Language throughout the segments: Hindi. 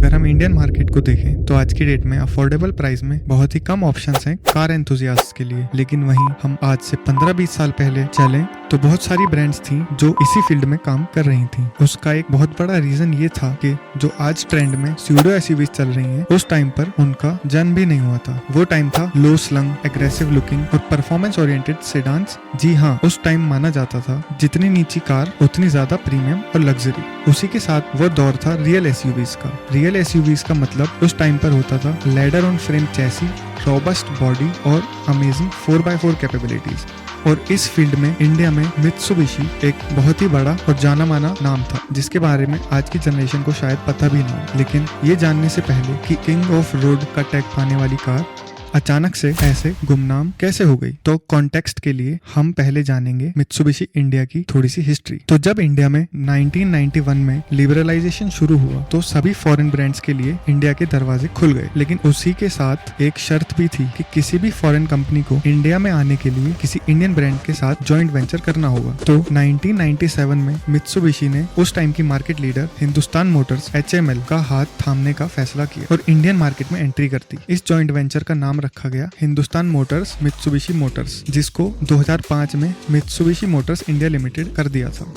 अगर हम इंडियन मार्केट को देखें तो आज की डेट में अफोर्डेबल प्राइस में बहुत ही कम ऑप्शंस हैं कार एंथुसियास्ट्स के लिए। लेकिन वहीं हम आज से 15-20 साल पहले चलें तो बहुत सारी ब्रांड्स थी जो इसी फील्ड में काम कर रही थी। उसका एक बहुत बड़ा रीजन ये था कि जो आज ट्रेंड में स्यूडो एसयूवीज चल रही हैं, उस टाइम पर उनका जन्म भी नहीं हुआ था। वो टाइम था लो स्लंग, एग्रेसिव लुकिंग और परफॉर्मेंस ओरिएंटेड सेडान्स। जी हाँ, उस टाइम माना जाता था जितनी नीची कार उतनी ज्यादा प्रीमियम और लग्जरी। उसी के साथ वो दौर था रियल एसयूवीज का। रियल एसयूवीज का मतलब उस टाइम पर होता था ladder on frame chassis, robust body और अमेजिंग 4x4 कैपेबिलिटीज। और इस फील्ड में इंडिया में मित्सुबिशी एक बहुत ही बड़ा और जाना माना नाम था, जिसके बारे में आज की जनरेशन को शायद पता भी नहीं। लेकिन ये जानने से पहले कि किंग ऑफ रोड का टैग पाने वाली कार अचानक से ऐसे गुमनाम कैसे हो गई, तो कॉन्टेक्स्ट के लिए हम पहले जानेंगे मित्सुबिशी इंडिया की थोड़ी सी हिस्ट्री। तो जब इंडिया में 1991 में लिबरलाइजेशन शुरू हुआ तो सभी फॉरेन ब्रांड्स के लिए इंडिया के दरवाजे खुल गए। लेकिन उसी के साथ एक शर्त भी थी कि किसी भी फॉरेन कंपनी को इंडिया में आने के लिए किसी इंडियन ब्रांड के साथ जॉइंट वेंचर करना होगा। तो 1997 में मित्सुबिशी ने उस टाइम की market leader Hindustan Motors HML का हाथ थामने का फैसला किया और इंडियन मार्केट में एंट्री कर दी। इस जॉइंट वेंचर का नाम रखा गया हिंदुस्तान मोटर्स मित्सुबिशी मोटर्स, जिसको 2005 में मित्सुबिशी मोटर्स इंडिया लिमिटेड कर दिया था।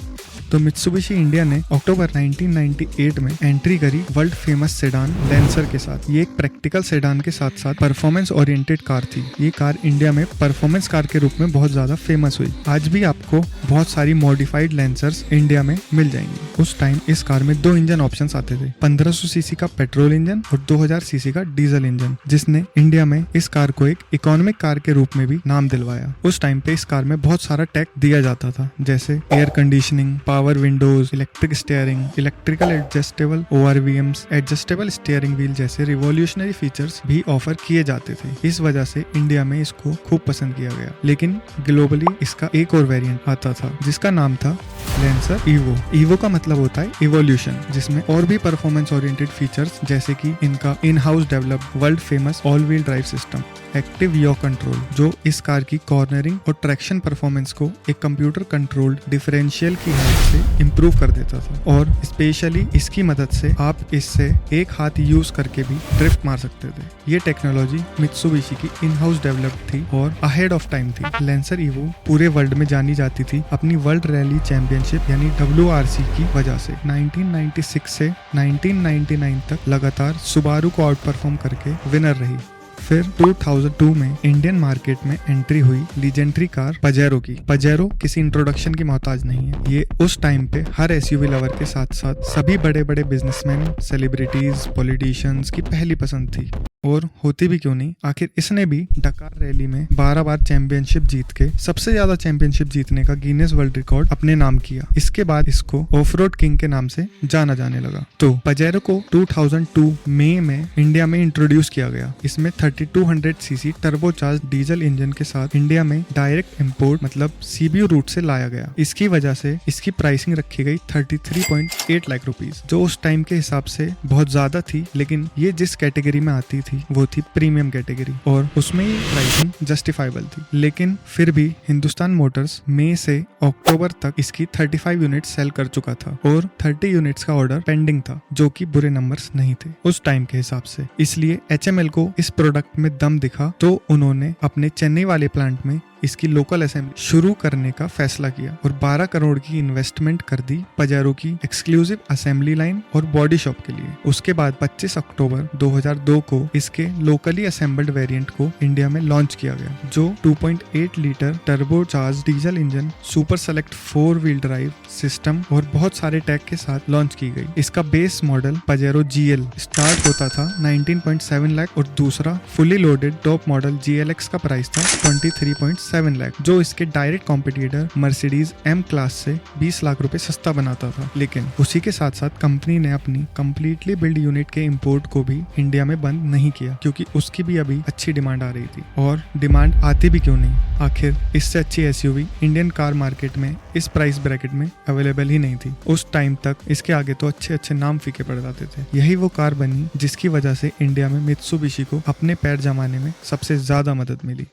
तो मित्सुबिशी इंडिया ने अक्टूबर 1998 में एंट्री करी वर्ल्ड फेमस सेडान लैंसर के साथ। ये एक प्रैक्टिकल सेडान के साथ साथ परफॉर्मेंस ओरिएंटेड कार थी। ये कार इंडिया में परफॉर्मेंस कार के रूप में बहुत ज्यादा फेमस हुई। आज भी आपको बहुत सारी मॉडिफाइड लैंसर्स इंडिया में मिल जाएंगी। उस टाइम इस कार में 2 इंजन ऑप्शंस आते थे, 1500 सीसी का पेट्रोल इंजन और 2000 सीसी का डीजल इंजन, जिसने इंडिया में इस कार को एक इकोनॉमिक कार के रूप में भी नाम दिलवाया। उस टाइम पे इस कार में बहुत सारा टेक दिया जाता था, जैसे air conditioning, power Windows, electric steering, electrical adjustable ORVMs, adjustable steering wheel जैसे रिवॉल्यूशनरी फीचर्स भी ऑफर किए जाते थे। इस वजह से इंडिया में इसको खूब पसंद किया गया। लेकिन ग्लोबली इसका एक और वेरिएंट आता था जिसका नाम था लैंसर ईवो। ईवो का मतलब होता है इवोल्यूशन, जिसमें और भी परफॉर्मेंस ओरिएंटेड फीचर्स जैसे कि इनका in house developed world famous all wheel drive system, active याव कंट्रोल, जो इस कार की कॉर्नरिंग और ट्रैक्शन परफॉर्मेंस को एक कंप्यूटर कंट्रोल्ड डिफरेंशियल की हेल्प से इम्प्रूव कर देता था। और स्पेशली इसकी मदद से आप इससे एक हाथ यूज करके भी ड्रिफ्ट मार सकते थे। ये टेक्नोलॉजी मित्सुबिशी की इन हाउस डेवलप्ड थी और अहेड ऑफ टाइम थी। लैंसर ईवो पूरे वर्ल्ड में जानी जाती थी अपनी वर्ल्ड रैली चैंपियनशिप यानी WRC की वजह से। 1996 से 1999 तक लगातार सुबारू को आउट परफॉर्म करके विनर रही। फिर 2002 में इंडियन मार्केट में एंट्री हुई लीजेंडरी कार पजेरो की। पजेरो किसी इंट्रोडक्शन की मोहताज नहीं है। ये उस टाइम पे हर एसयूवी लवर के साथ साथ सभी बड़े बड़े बिजनेसमैन, सेलिब्रिटीज, पॉलिटिशियंस की पहली पसंद थी। और होती भी क्यों नहीं, आखिर इसने भी डकार रैली में 12 बार चैंपियनशिप जीत के सबसे ज्यादा चैंपियनशिप जीतने का गिनेस वर्ल्ड रिकॉर्ड अपने नाम किया। इसके बाद इसको ऑफ रोड किंग के नाम से जाना जाने लगा। तो पजेरो को 2002 मई में इंडिया में इंट्रोड्यूस किया गया। इसमें 3200 सीसी टर्बोचार्ज डीजल इंजन के साथ इंडिया में डायरेक्ट इंपोर्ट मतलब CBU रूट से लाया गया। इसकी वजह से इसकी प्राइसिंग रखी गई 33.8 लाख रुपीज, जो उस टाइम के हिसाब से बहुत ज्यादा थी। लेकिन ये जिस कैटेगरी में आती थी वो थी प्रीमियम कैटेगरी और उसमें ही प्राइसिंग जस्टिफाइबल थी। लेकिन फिर भी हिंदुस्तान मोटर्स मई से अक्टूबर तक इसकी 35 यूनिट सेल कर चुका था और 30 यूनिट्स का ऑर्डर पेंडिंग था, जो कि बुरे नंबर्स नहीं थे उस टाइम के हिसाब से। इसलिए HML को इस प्रोडक्ट में दम दिखा तो उन्होंने अपने चेन्नई वाले प्लांट में इसकी लोकल असेंबली शुरू करने का फैसला किया और 12 करोड़ की इन्वेस्टमेंट कर दी पजेरो की एक्सक्लूसिव असेंबली लाइन और बॉडी शॉप के लिए। उसके बाद 25 अक्टूबर 2002 को इसके लोकली असेंबल्ड वेरिएंट को इंडिया में लॉन्च किया गया, जो 2.8 litre turbo charge diesel engine, super select 4 wheel drive system और बहुत सारे टैग के साथ लॉन्च की गई। इसका base model Pajero GL start होता था 19.7 लाख और दूसरा fully loaded top model GLX का प्राइस था 23.7 लाख, जो इसके direct competitor Mercedes M class से 20 लाख रुपए सस्ता बनाता था। लेकिन उसी के साथ साथ कंपनी ने अपनी कंप्लीटली बिल्ड यूनिट के इंपोर्ट को भी इंडिया में बंद नहीं किया, क्योंकि उसकी भी अभी अच्छी डिमांड आ रही थी। और डिमांड आती भी क्यों नहीं, आखिर इससे अच्छी एसयूवी इंडियन कार मार्केट में इस प्राइस ब्रैकेट में अवेलेबल ही नहीं थी। उस टाइम तक इसके आगे तो अच्छे अच्छे नाम फीके पड़ जाते थे। यही वो कार बनी जिसकी वजह से इंडिया में मित्सुबिशी को अपने पैर जमाने में सबसे ज्यादा मदद मिली।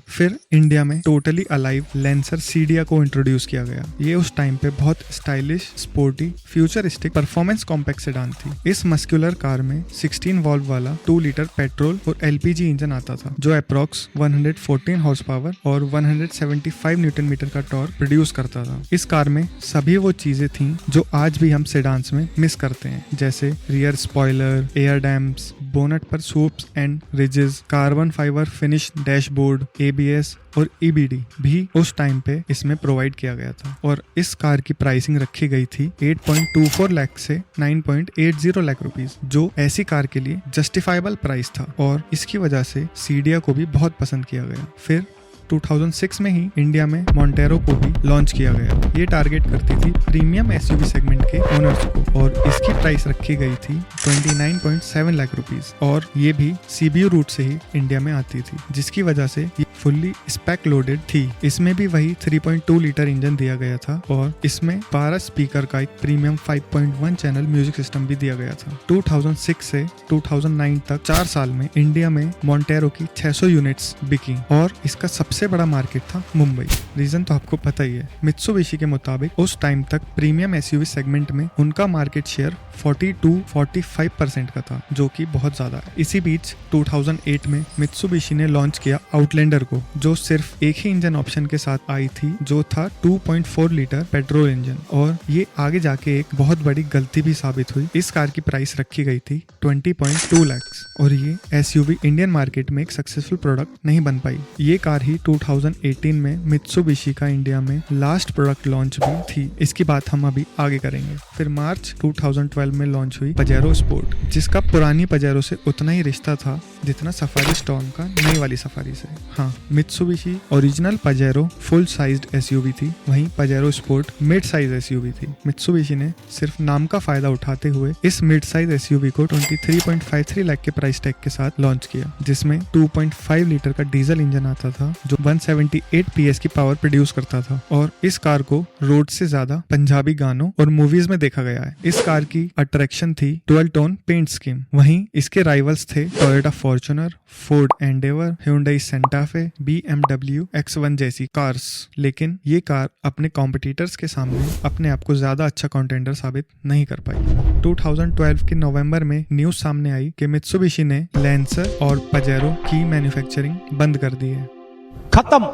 फिर इंडिया में टोटली अलाइव लेंसर सीडिया को इंट्रोड्यूस किया गया। ये उस टाइम पे बहुत stylish, sporty, futuristic performance compact sedan थी। इस मस्कुलर कार में 16 वॉल्व वाला 2 लीटर पेट्रोल और एलपीजी इंजन आता था जो अप्रॉक्स 114 हॉर्स पावर और 175 न्यूटन मीटर का टॉर्क प्रोड्यूस करता था। इस कार में सभी वो चीजें थी जो आज भी हम सेडान्स में मिस करते हैं, जैसे रियर स्पॉइलर, एयर डैम्प्स, बोनट पर soups and ridges, carbon fibre finish dashboard, ABS और ईबीडी भी उस टाइम पे इसमें प्रोवाइड किया गया था। और इस कार की प्राइसिंग रखी गई थी 8.24 लाख से 9.80 लाख रुपीस, जो ऐसी कार के लिए जस्टिफाइबल प्राइस था और इसकी वजह से सीडिया को भी बहुत पसंद किया गया। फिर 2006 में ही इंडिया में मोंटेरो को भी लॉन्च किया गया। ये टारगेट करती थी प्रीमियम एसयूवी सेगमेंट के ओनर्स को और इसकी प्राइस रखी गई थी 29.7 लाख रुपीस और ये भी सीबीयू रूट से ही इंडिया में आती थी, जिसकी वजह से ये फुल्ली स्पेक लोडेड थी। इसमें भी वही 3.2 लीटर इंजन दिया गया था और इसमें 12 स्पीकर का एक प्रीमियम 5.1 चैनल म्यूजिक सिस्टम भी दिया गया था। 2006 से 2009 तक 4 साल में इंडिया में मोंटेरो की 600 यूनिट्स बिकी और इसका सबसे बड़ा मार्केट था मुंबई। रीजन तो आपको पता ही है। मित्सुबिशी के मुताबिक उस टाइम तक प्रीमियम एसयूवी सेगमेंट में उनका मार्केट शेयर 40-45% का था, जो कि बहुत ज्यादा है। इसी बीच 2008 में मित्सुबिशी ने लॉन्च किया आउटलैंडर को, जो सिर्फ एक ही इंजन ऑप्शन के साथ आई थी, जो था 2.4 लीटर पेट्रोल इंजन, और ये आगे जाके एक बहुत बड़ी गलती भी साबित हुई। इस कार की प्राइस रखी गई थी 20.2 लाख और ये एसयूवी इंडियन मार्केट में एक सक्सेसफुल प्रोडक्ट नहीं बन पाई। ये कार ही 2018 में मित्सुबिशी का इंडिया में लास्ट प्रोडक्ट लॉन्च भी थी। इसकी बात हम अभी आगे करेंगे। फिर मार्च 2012 में लॉन्च हुई पजेरो स्पोर्ट, जिसका पुरानी पजेरो से उतना ही रिश्ता था जितना सफारी स्टॉर्म का नई वाली सफारी से। हाँ, Mitsubishi original Pajero full sized SUV थी, वहीं Pajero sport mid size SUV थी। मित्सुबिशी ने सिर्फ नाम का फायदा उठाते हुए इस मिड साइज एसयूवी को 23.53 लाख के प्राइस टैग के साथ लॉन्च किया, जिसमें 2.5 लीटर का डीजल इंजन आता था जो 178 PS की पावर प्रोड्यूस करता था। और इस कार को रोड से ज्यादा पंजाबी गानों और मूवीज में देखा गया है। इस कार की अट्रैक्शन थी डुअल टोन पेंट स्कीम। वहीं इसके राइवल्स थे Toyota Fortuner, Ford Endeavour, Hyundai Santa फे, BMW X1 जैसी कार्स। लेकिन ये कार अपने कॉम्पिटिटर्स के सामने अपने आप को ज्यादा अच्छा कंटेंडर साबित नहीं कर पाई। 2012 के नवंबर में न्यूज सामने आई कि मित्सुबिशी ने लैंसर और पजेरो की मैन्युफैक्चरिंग बंद कर दी है। खत्म,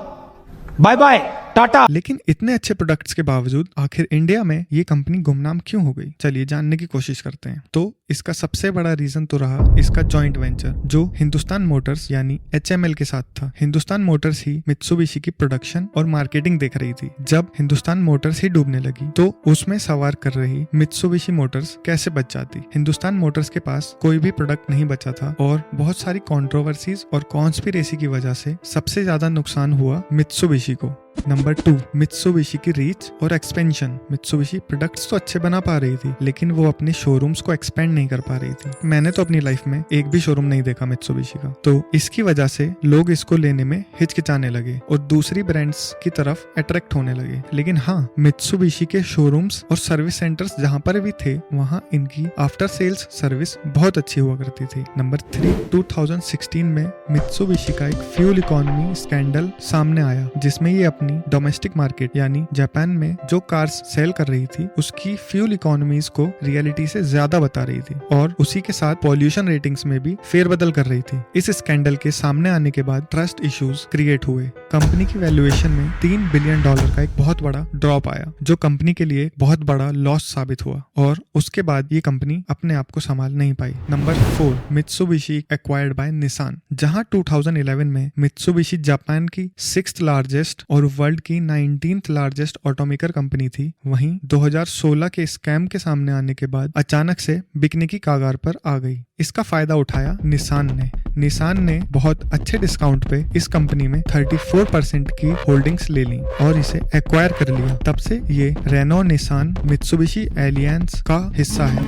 बाय बाय, टाटा। लेकिन इतने अच्छे प्रोडक्ट्स के बावजूद आखिर इंडिया में ये कंपनी गुमनाम क्यों हो गई? चलिए जानने की कोशिश करते हैं। तो इसका सबसे बड़ा रीजन तो रहा इसका जॉइंट वेंचर, जो हिंदुस्तान मोटर्स यानी HML के साथ था। हिंदुस्तान मोटर्स ही मित्सुबिशी की प्रोडक्शन और मार्केटिंग देख रही थी। जब हिंदुस्तान मोटर्स ही डूबने लगी तो उसमें सवार कर रही मित्सुबिशी मोटर्स कैसे बच जाती? हिंदुस्तान मोटर्स के पास कोई भी प्रोडक्ट नहीं बचा था और बहुत सारी कॉन्ट्रोवर्सीज और कॉन्स्पिरेसी की वजह से सबसे ज्यादा नुकसान हुआ मित्सुबिशी को। नंबर 2, मित्सुबिशी की रीच और एक्सपेंशन। मित्सुबिशी प्रोडक्ट्स तो अच्छे बना पा रही थी, लेकिन वो अपने शोरूम्स को एक्सपेंड नहीं कर पा रही थी। मैंने तो अपनी लाइफ में एक भी शोरूम नहीं देखा मित्सुबिशी का, तो इसकी वजह से लोग इसको लेने में हिचकिचाने लगे और दूसरी ब्रांड्स की तरफ अट्रैक्ट होने लगे। लेकिन हाँ, मित्सुबिशी के शोरूम्स और सर्विस सेंटर्स जहाँ पर भी थे, वहाँ इनकी आफ्टर सेल्स सर्विस बहुत अच्छी हुआ करती थी। नंबर 3, 2016 में मित्सुबिशी का एक फ्यूल इकोनॉमी स्कैंडल सामने आया, जिसमें ये अपनी डोमेस्टिक मार्केट यानी जापान में जो कार्स सेल कर रही थी उसकी फ्यूल इकोनॉमीज को रियलिटी से ज्यादा बता रही थी और उसी के साथ पॉल्यूशन रेटिंग्स में भी फेरबदल कर रही थी। इस स्कैंडल के सामने आने के बाद ट्रस्ट इश्यूज क्रिएट हुए। कंपनी की वैल्यूएशन में $3 बिलियन का एक बहुत बड़ा ड्रॉप आया, जो कंपनी के लिए बहुत बड़ा लॉस साबित हुआ और उसके बाद ये कंपनी अपने आप को संभाल नहीं पाई। Number 4, Mitsubishi acquired by Nissan. जहां 2011 में मित्सुबिशी जापान की 6th लार्जेस्ट और वर्ल्ड की 19th लार्जेस्ट ऑटोमेकर कंपनी थी, वहीं 2016 के स्कैम के सामने आने के बाद अचानक से बिकने की कागार पर आ गई। इसका फायदा उठाया निसान ने बहुत अच्छे डिस्काउंट पे इस कंपनी में 34% की होल्डिंग्स ले ली और इसे एक्वायर कर लिया। तब से ये रेनो निसान मित्सुबिशी एलियंस का हिस्सा है।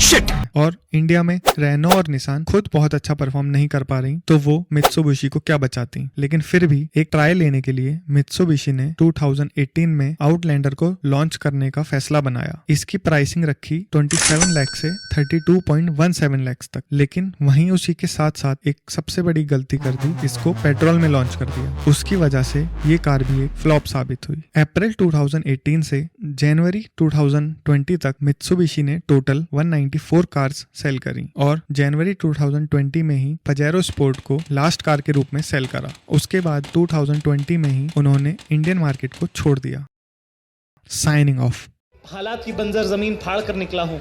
शिट! है। और इंडिया में रेनो और निसान खुद बहुत अच्छा परफॉर्म नहीं कर पा रही, तो वो मित्सुबिशी को क्या बचाती। लेकिन फिर भी एक ट्रायल लेने के लिए मित्सुबिशी ने 2018 में आउटलैंडर को लॉन्च करने का फैसला बनाया। इसकी प्राइसिंग रखी 27 लाख से 32.17 लाख तक। लेकिन वहीं उसी के साथ साथ एक सबसे बड़ी गलती कर दी, इसको पेट्रोल में लॉन्च कर दिया। उसकी वजह से ये कार भी एक फ्लॉप साबित हुई। अप्रैल 2018 से जनवरी 2020 तक मित्सुबिशी ने टोटल 194 कार्स सेल करी और जनवरी 2020 में ही पजेरो स्पोर्ट को लास्ट कार के रूप में सेल करा। उसके बाद 2020 में ही उन्होंने इंडियन मार्केट को छोड़ दिया। Signing off. हालात की बंजर जमीन फाड़ कर निकला हूं,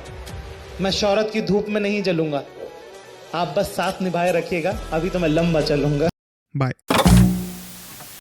मैं शौहरत की धूप में नहीं जलूंगा। आप बस साथ निभाए रखिएगा, अभी तो मैं लंबा चलूंगा। बाय।